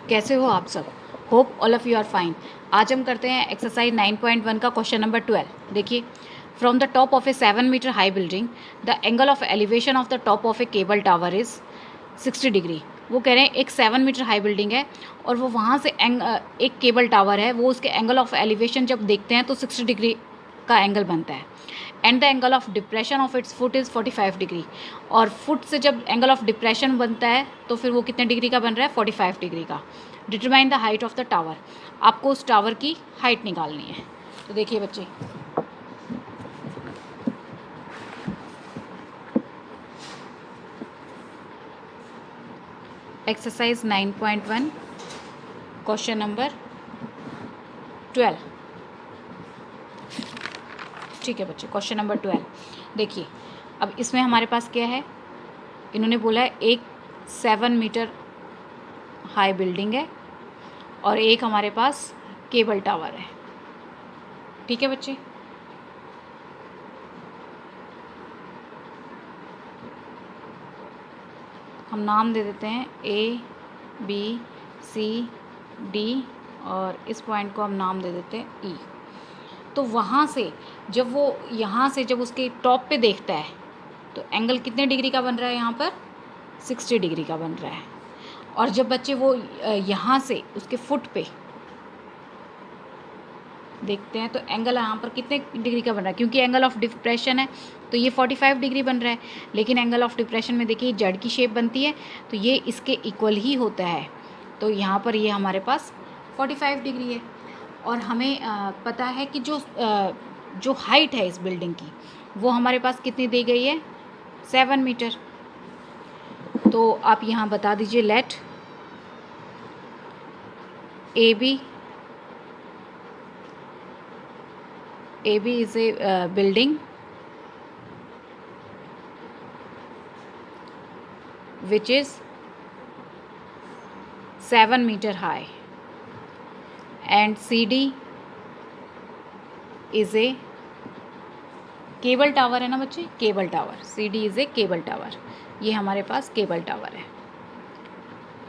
कैसे हो आप सब? Hope all of you are fine. आज हम करते हैं एक्सरसाइज 9.1 का क्वेश्चन नंबर 12। देखिए, from the top of a 7 metre high building the angle of elevation of the top of a cable tower is 60 degree. वो कह रहे हैं एक 7 मीटर हाई बिल्डिंग है और वो वहाँ से एक केबल टावर है, वो उसके एंगल ऑफ एलिवेशन जब देखते हैं तो 60 डिग्री का एंगल बनता है। And the angle of depression of its foot is 45 degree. और फुट से जब एंगल ऑफ डिप्रेशन बनता है तो फिर वो कितने डिग्री का बन रहा है? 45 डिग्री का। Determine the height of the tower. आपको उस टावर की हाइट निकालनी है। तो देखिए बच्चे, एक्सरसाइज 9.1 क्वेश्चन नंबर 12। ठीक है बच्चे, क्वेश्चन नंबर 12 देखिए। अब इसमें हमारे पास क्या है? इन्होंने बोला है एक 7 मीटर हाई बिल्डिंग है और एक हमारे पास केबल टावर है। ठीक है बच्चे, हम नाम दे देते हैं A B C D और इस पॉइंट को हम नाम दे देते हैं E। तो वहाँ से जब वो यहाँ से जब उसके टॉप पे देखता है तो एंगल कितने डिग्री का बन रहा है? यहाँ पर 60 डिग्री का बन रहा है। और जब बच्चे वो यहाँ से उसके फुट पे देखते हैं तो एंगल यहाँ पर कितने डिग्री का बन रहा है? क्योंकि एंगल ऑफ डिप्रेशन है तो ये 45 डिग्री बन रहा है, लेकिन एंगल ऑफ डिप्रेशन में देखिए जड़ की शेप बनती है तो ये इसके इक्वल ही होता है। तो यहाँ पर ये हमारे पास 45 डिग्री है। और हमें पता है कि जो हाइट है इस बिल्डिंग की वो हमारे पास कितनी दी गई है? 7 मीटर। तो आप यहाँ बता दीजिए, let AB is a building which is 7 meter high and CD is a cable tower है ना बच्चे, cable tower. CD is a cable tower. ये हमारे पास केबल टावर है।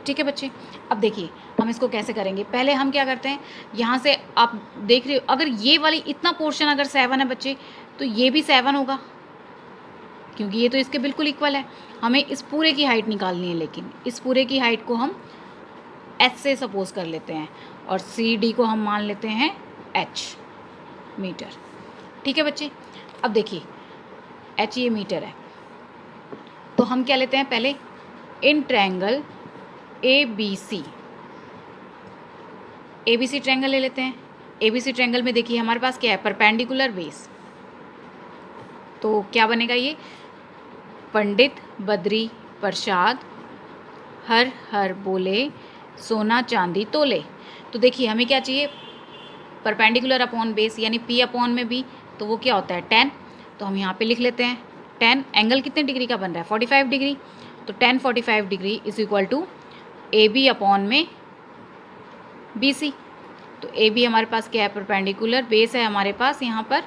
ठीक है बच्चे, अब देखिए हम इसको कैसे करेंगे। पहले हम क्या करते हैं, यहाँ से आप देख रहे हो अगर ये वाली इतना पोर्शन अगर 7 है बच्चे तो ये भी 7 होगा, क्योंकि ये तो इसके बिल्कुल इक्वल है। हमें इस पूरे की हाइट निकालनी है, लेकिन इस पूरे की हाइट को हम H से सपोज कर लेते हैं और CD को हम मान लेते हैं H मीटर। ठीक है बच्चे, अब देखिए H ये मीटर है तो हम क्या लेते हैं, पहले इन ट्रायंगल ABC ट्रायंगल ले लेते हैं। ABC ट्रायंगल में देखिए हमारे पास क्या है? Perpendicular base. तो क्या बनेगा ये? पंडित बद्री प्रसाद हर हर बोले सोना चांदी तोले। तो देखिए हमें क्या चाहिए? परपेंडिकुलर अपॉन बेस यानी P अपॉन में B, तो वो क्या होता है? 10। तो हम यहाँ पे लिख लेते हैं 10। एंगल कितने डिग्री का बन रहा है? 45 डिग्री। तो 10 45 degree is equal to AB upon में BC। तो AB हमारे पास क्या है? परपेंडिकुलर बेस है हमारे पास यहाँ पर,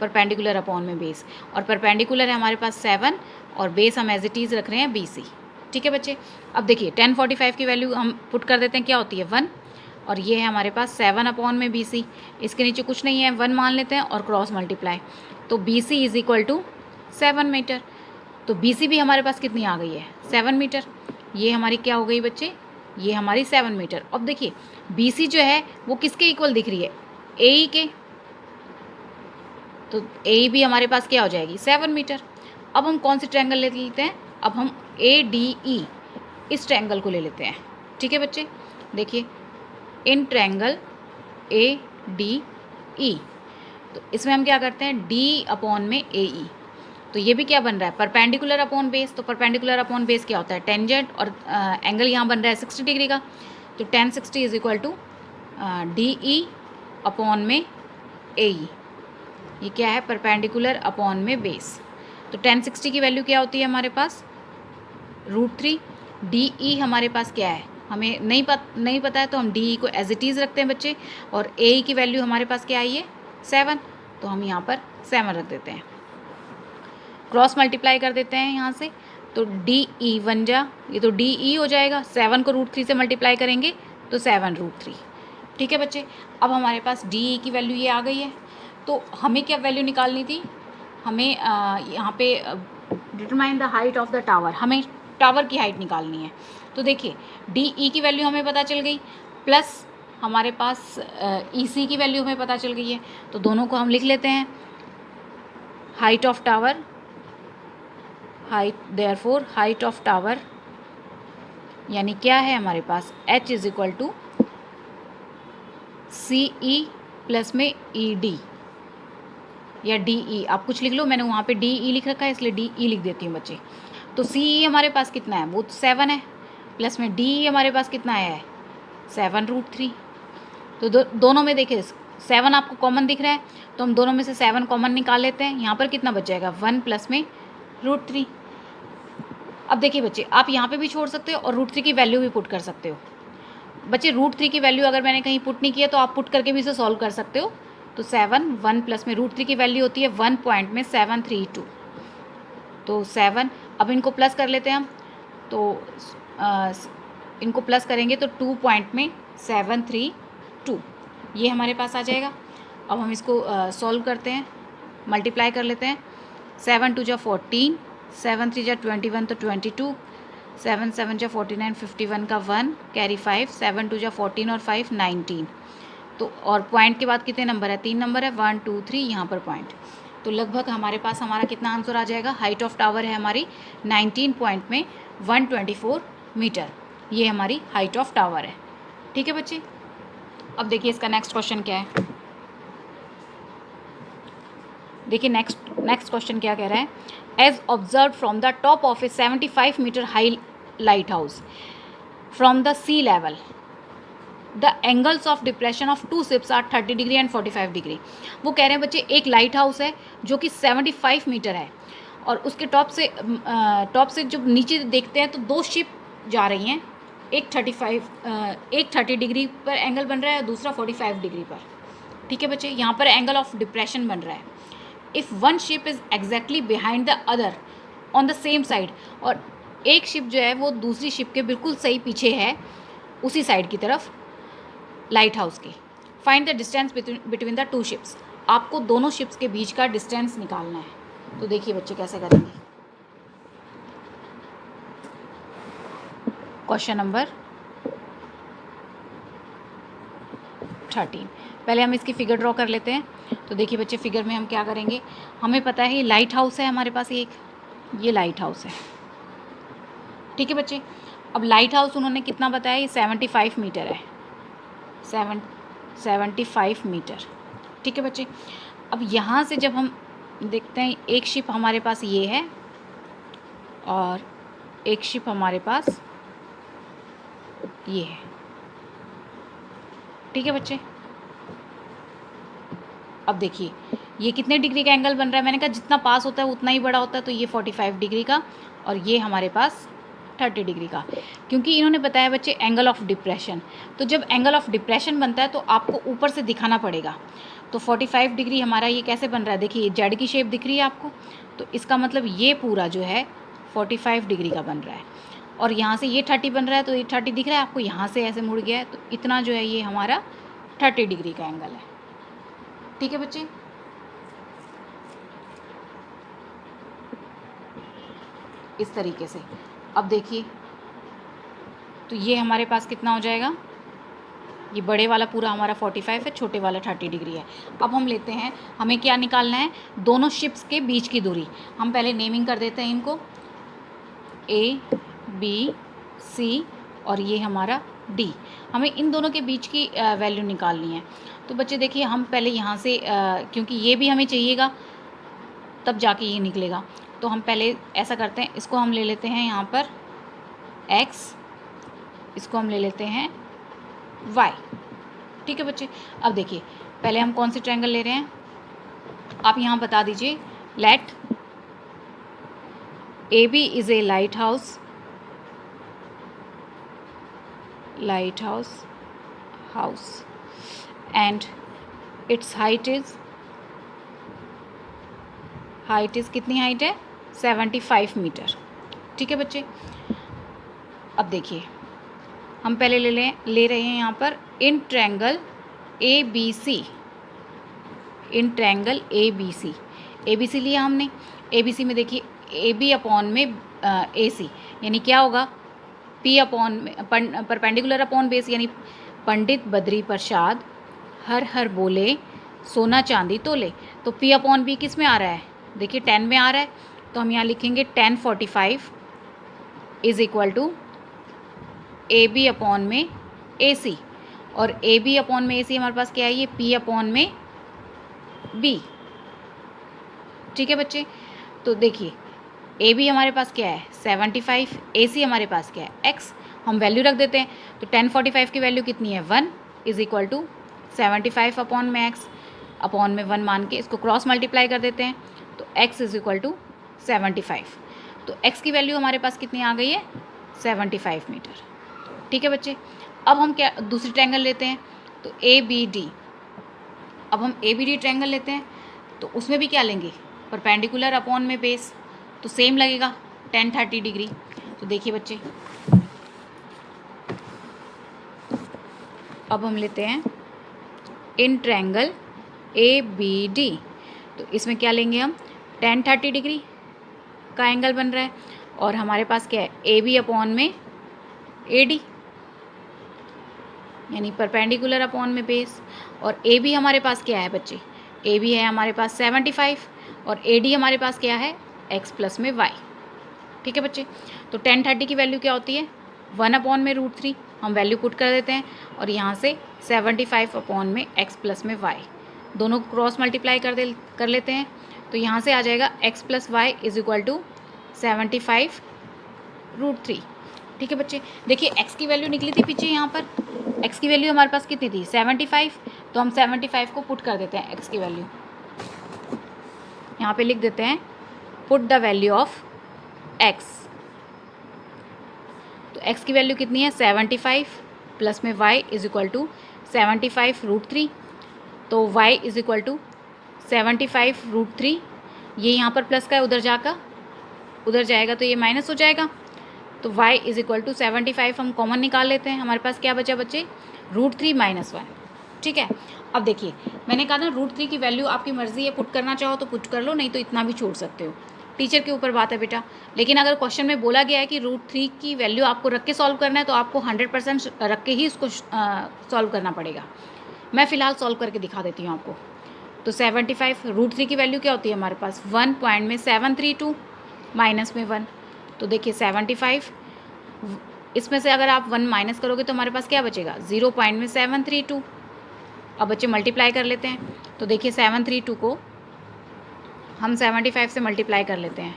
परपेंडिकुलर अपॉन में बेस, और परपेंडिकुलर है हमारे पास 7 और बेस हम एज इट इज़ रख रहे हैं BC। ठीक है बच्चे, अब देखिए 10 45 की वैल्यू हम पुट कर देते हैं, क्या होती है? 1। और ये है हमारे पास 7 अपॉन में BC। इसके नीचे कुछ नहीं है, 1 मान लेते हैं और क्रॉस मल्टीप्लाई। तो BC is equal to 7 metre. तो BC भी हमारे पास कितनी आ गई है? 7 मीटर। ये हमारी क्या हो गई बच्चे? ये हमारी 7 मीटर। अब देखिए BC जो है वो किसके इक्वल दिख रही है? AE के। तो AE भी हमारे पास क्या हो जाएगी? 7 मीटर। अब हम कौन सी ट्रायंगल ले लेते हैं? अब हम ADE इस ट्रायंगल को ले लेते हैं। ठीक है बच्चे, देखिए इन ट्रायंगल ADE, तो इसमें हम क्या करते हैं? D अपॉन में AE। तो ये भी क्या बन रहा है? Perpendicular upon base. तो परपेंडिकुलर अपॉन बेस क्या होता है? टेंजेंट। और एंगल यहाँ बन रहा है 60 डिग्री का। तो 10 60 is equal to DE upon में AE। ये क्या है? परपेंडिकुलर अपॉन में बेस। तो 10 60 की वैल्यू क्या होती है हमारे पास? √3। DE हमारे पास क्या है? हमें नहीं पता है तो हम DE को एज इट इज़ रखते हैं बच्चे, और AE की वैल्यू हमारे पास क्या आई है? 7। तो हम यहाँ पर 7 रख देते हैं। क्रॉस मल्टीप्लाई कर देते हैं यहाँ से, तो DE बन जा, ये तो DE हो जाएगा। 7 को √3 से मल्टीप्लाई करेंगे तो 7√3। ठीक है बच्चे, अब हमारे पास DE की वैल्यू ये आ गई है। तो हमें क्या वैल्यू निकालनी थी, हमें यहाँ पे determine the height of the tower, हमें टावर की हाइट निकालनी है। तो देखिए DE की वैल्यू हमें पता चल गई, प्लस हमारे पास EC की वैल्यू हमें पता चल गई है। तो दोनों को हम लिख लेते हैं, height of tower, therefore height of tower यानी क्या है हमारे पास, H is equal to CE plus में ED या DE, आप कुछ लिख लो, मैंने वहाँ पे DE लिख रखा है इसलिए DE लिख देती हूँ बच्चे। तो CE हमारे पास कितना है, वो 7 है, प्लस में DE हमारे पास कितना आया है, 7√3। तो दोनों में देखिए 7 आपको कॉमन दिख रहा है, तो हम दोनों में से 7 कॉमन निकाल लेते हैं। यहाँ पर कितना बच जाएगा, 1 प्लस में √3। अब देखिए बच्चे, आप यहाँ पे भी छोड़ सकते हो और √3 की वैल्यू भी पुट कर सकते हो। बच्चे √3 की वैल्यू अगर मैंने कहीं पुट नहीं किया तो आप पुट करके भी इसे सॉल्व कर सकते हो। तो 7, 1 प्लस में √3 की वैल्यू होती है 1.732, तो 7। अब इनको प्लस कर लेते हैं हम, तो इनको प्लस करेंगे तो 2.732 ये हमारे पास आ जाएगा। अब हम इसको सॉल्व करते हैं, मल्टीप्लाई कर लेते हैं। 7 2 जा 14, 7 3 जा 21 तो 22, 7 7 जा 49, 51 का 1 कैरी 5, 7 2 जा 14 और 5 19। तो और पॉइंट के बाद कितने नंबर है, 3 नंबर है, 1 2 3 यहाँ पर पॉइंट। तो लगभग हमारे पास हमारा कितना आंसर आ जाएगा, हाइट ऑफ टावर है हमारी 19 पॉइंट में 124 मीटर, ये हमारी हाइट ऑफ टावर है। ठीक है बच्चे, अब देखिए इसका नेक्स्ट क्वेश्चन क्या है। देखिए नेक्स्ट क्वेश्चन क्या कह रहा है, as observe from the top of a 75 metre high light house from the sea level the angles of depression of 2 ships are 30 degree and 45 degree. वो कह रहे हैं बच्चे एक लाइट हाउस है जो कि 75 मीटर है और उसके टॉप से जब नीचे देखते हैं तो 2 शिप जा रही हैं, एक 30 डिग्री पर एंगल बन रहा है, दूसरा 45 डिग्री पर। ठीक है बच्चे, यहाँ पर एंगल ऑफ डिप्रेशन बन रहा है। If one ship is exactly behind the other on the same side, और एक शिप जो है वो दूसरी शिप के बिल्कुल सही पीछे है उसी साइड की तरफ लाइट हाउस की। Find the distance between the 2 ships, आपको दोनों शिप्स के बीच का डिस्टेंस निकालना है। तो देखिए बच्चे कैसे करेंगे। क्वेश्चन नंबर 13, पहले हम इसकी फिगर ड्रॉ कर लेते हैं। तो देखिए बच्चे, फिगर में हम क्या करेंगे, हमें पता है ये लाइट हाउस है हमारे पास, ये लाइट हाउस है। ठीक है बच्चे, अब लाइट हाउस उन्होंने कितना बताया, ये 75 मीटर है, 75 मीटर। ठीक है बच्चे, अब यहाँ से जब हम देखते हैं एक शिप हमारे पास ये है और एक शिप हमारे पास ये है। ठीक है बच्चे, अब देखिए ये कितने डिग्री का एंगल बन रहा है, मैंने कहा जितना पास होता है उतना ही बड़ा होता है, तो ये 45 डिग्री का और ये हमारे पास 30 डिग्री का, क्योंकि इन्होंने बताया बच्चे एंगल ऑफ डिप्रेशन। तो जब एंगल ऑफ डिप्रेशन बनता है तो आपको ऊपर से दिखाना पड़ेगा। तो 45 डिग्री हमारा ये कैसे बन रहा है, देखिए जेड की शेप दिख रही है आपको, तो इसका मतलब ये पूरा जो है 45 डिग्री का बन रहा है। और यहाँ से ये 30 बन रहा है, तो ये 30 दिख रहा है आपको, यहाँ से ऐसे मुड़ गया है, तो इतना जो है ये हमारा 30 डिग्री का एंगल है। ठीक है बच्चे, इस तरीके से। अब देखिए तो ये हमारे पास कितना हो जाएगा, ये बड़े वाला पूरा हमारा 45 है, छोटे वाला 30 डिग्री है। अब हम लेते हैं, हमें क्या निकालना है, दोनों शिप्स के बीच की दूरी। हम पहले नेमिंग कर देते हैं इनको, A B C और ये हमारा D। हमें इन दोनों के बीच की वैल्यू निकालनी है। तो बच्चे देखिए, हम पहले यहाँ से क्योंकि ये भी हमें चाहिएगा तब जाके ये निकलेगा, तो हम पहले ऐसा करते हैं, इसको हम ले लेते हैं यहाँ पर x, इसको हम ले लेते हैं y। ठीक है बच्चे, अब देखिए पहले हम कौन सी ट्रायंगल ले रहे हैं, आप यहाँ बता दीजिए। Let AB is a light house and its height is कितनी हाइट है, 75 मीटर। ठीक है बच्चे। अब देखिए हम पहले ले रहे हैं यहाँ पर in triangle A B C, in triangle A B C लिया हमने। ए बी सी में देखिए ए बी अपॉन में ए सी, यानी क्या होगा, पी अपॉन में परपेंडिकुलर अपॉन बेस, यानी पंडित बद्री प्रसाद हर हर बोले सोना चांदी तोले। तो पी अपॉन बी किस में आ रहा है, देखिए 10 में आ रहा है, तो हम यहाँ लिखेंगे 1045 is equal to A B upon में ए सी, और ए बी अपॉन में ए सी हमारे पास क्या है, ये पी अपॉन में बी। ठीक है बच्चे। तो देखिए ए बी हमारे पास क्या है 75, ए सी हमारे पास क्या है x, हम वैल्यू रख देते हैं। तो 1045 की वैल्यू कितनी है 1 इज इक्वल टू 75 अपॉन में x, अपॉन में 1 मान के इसको क्रॉस मल्टीप्लाई कर देते हैं, तो x इज इक्वल टू 75। तो x की वैल्यू हमारे पास कितनी आ गई है 75 मीटर। ठीक है बच्चे। अब हम क्या दूसरी ट्रायंगल लेते हैं, तो ए बी डी। अब हम ए बी डी ट्रायंगल लेते हैं, तो उसमें भी क्या लेंगे, परपेंडिकुलर अपॉन में बेस, तो सेम लगेगा 1030 डिग्री। तो देखिए बच्चे अब हम लेते हैं in triangle A B D, तो इसमें क्या लेंगे हम 1030 डिग्री का एंगल बन रहा है, और हमारे पास क्या है ए बी अपॉन में ए डी, यानी परपेंडिकुलर अपॉन में बेस। और ए बी हमारे पास क्या है बच्चे, ए बी है हमारे पास 75, और ए डी हमारे पास क्या है x प्लस में y। ठीक है बच्चे। तो 1030 की वैल्यू क्या होती है 1 अपॉन में √3, हम वैल्यू पुट कर देते हैं, और यहाँ से 75 अपॉन में x प्लस में y, दोनों क्रॉस मल्टीप्लाई कर लेते हैं, तो यहाँ से आ जाएगा x plus y is equal to 75 √3। ठीक है बच्चे। देखिए x की वैल्यू निकली थी पीछे, यहाँ पर x की वैल्यू हमारे पास कितनी थी 75, तो हम 75 को पुट कर देते हैं x की वैल्यू, यहाँ पे लिख देते हैं put the value of x। तो x की वैल्यू कितनी है 75 प्लस में y इज इक्वल टू 75 √3, तो y इज इक्वल टू 75 √3, ये यहाँ पर प्लस का है, उधर जाएगा तो ये माइनस हो जाएगा, तो y इज इक्वल टू 75 हम कॉमन निकाल लेते हैं, हमारे पास क्या बचा बच्चे √3 - 1। ठीक है। अब देखिए मैंने कहा ना √3 की वैल्यू आपकी मर्ज़ी है, पुट करना चाहो तो पुट कर लो, नहीं तो इतना भी छोड़ सकते हो, टीचर के ऊपर बात है बेटा। लेकिन अगर क्वेश्चन में बोला गया है कि √3 की वैल्यू आपको रख के सॉल्व करना है, तो आपको 100% रख के ही उसको सॉल्व करना पड़ेगा। मैं फ़िलहाल सॉल्व करके दिखा देती हूँ आपको। तो 75 √3 की वैल्यू क्या होती है हमारे पास 1.732 माइनस में 1, तो देखिए 75, इसमें से अगर आप 1 माइनस करोगे तो हमारे पास क्या बचेगा 0.732। अब बच्चे मल्टीप्लाई कर लेते हैं, तो देखिए 732 को हम 75 से मल्टीप्लाई कर लेते हैं,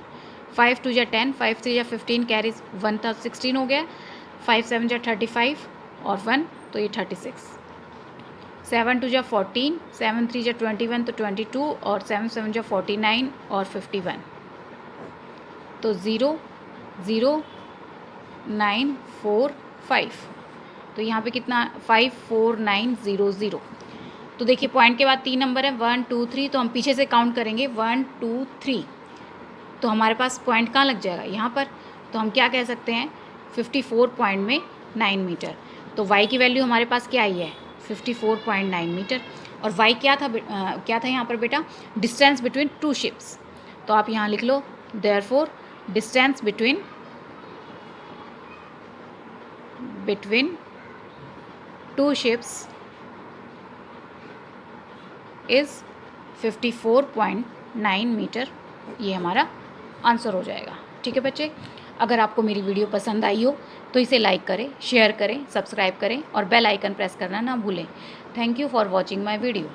5 2 × 10, 5 3 × 15, कैरीज 1 था 16 हो गया, 5 7 × 35 और 1 तो ये 36, 7 2 × 14, 7 3 × 21 तो 22, और 7 7 × 49 और 51, तो 0 0 9 4 5, तो यहाँ पे कितना 5 4 9 0 0। तो देखिए पॉइंट के बाद 3 नंबर है 1 2 3, तो हम पीछे से काउंट करेंगे 1 2 3, तो हमारे पास पॉइंट कहाँ लग जाएगा यहाँ पर, तो हम क्या कह सकते हैं 54.9 मीटर। तो y की वैल्यू हमारे पास क्या आई है 54.9 मीटर, और y क्या था यहाँ पर बेटा डिस्टेंस बिटवीन 2 शिप्स, तो आप यहाँ लिख लो therefore distance between 2 ships is 54.9 metre, ये हमारा आंसर हो जाएगा। ठीक है बच्चे। अगर आपको मेरी वीडियो पसंद आई हो तो इसे लाइक करें, शेयर करें, सब्सक्राइब करें और बेल आइकन प्रेस करना ना भूलें। Thank you for watching my video.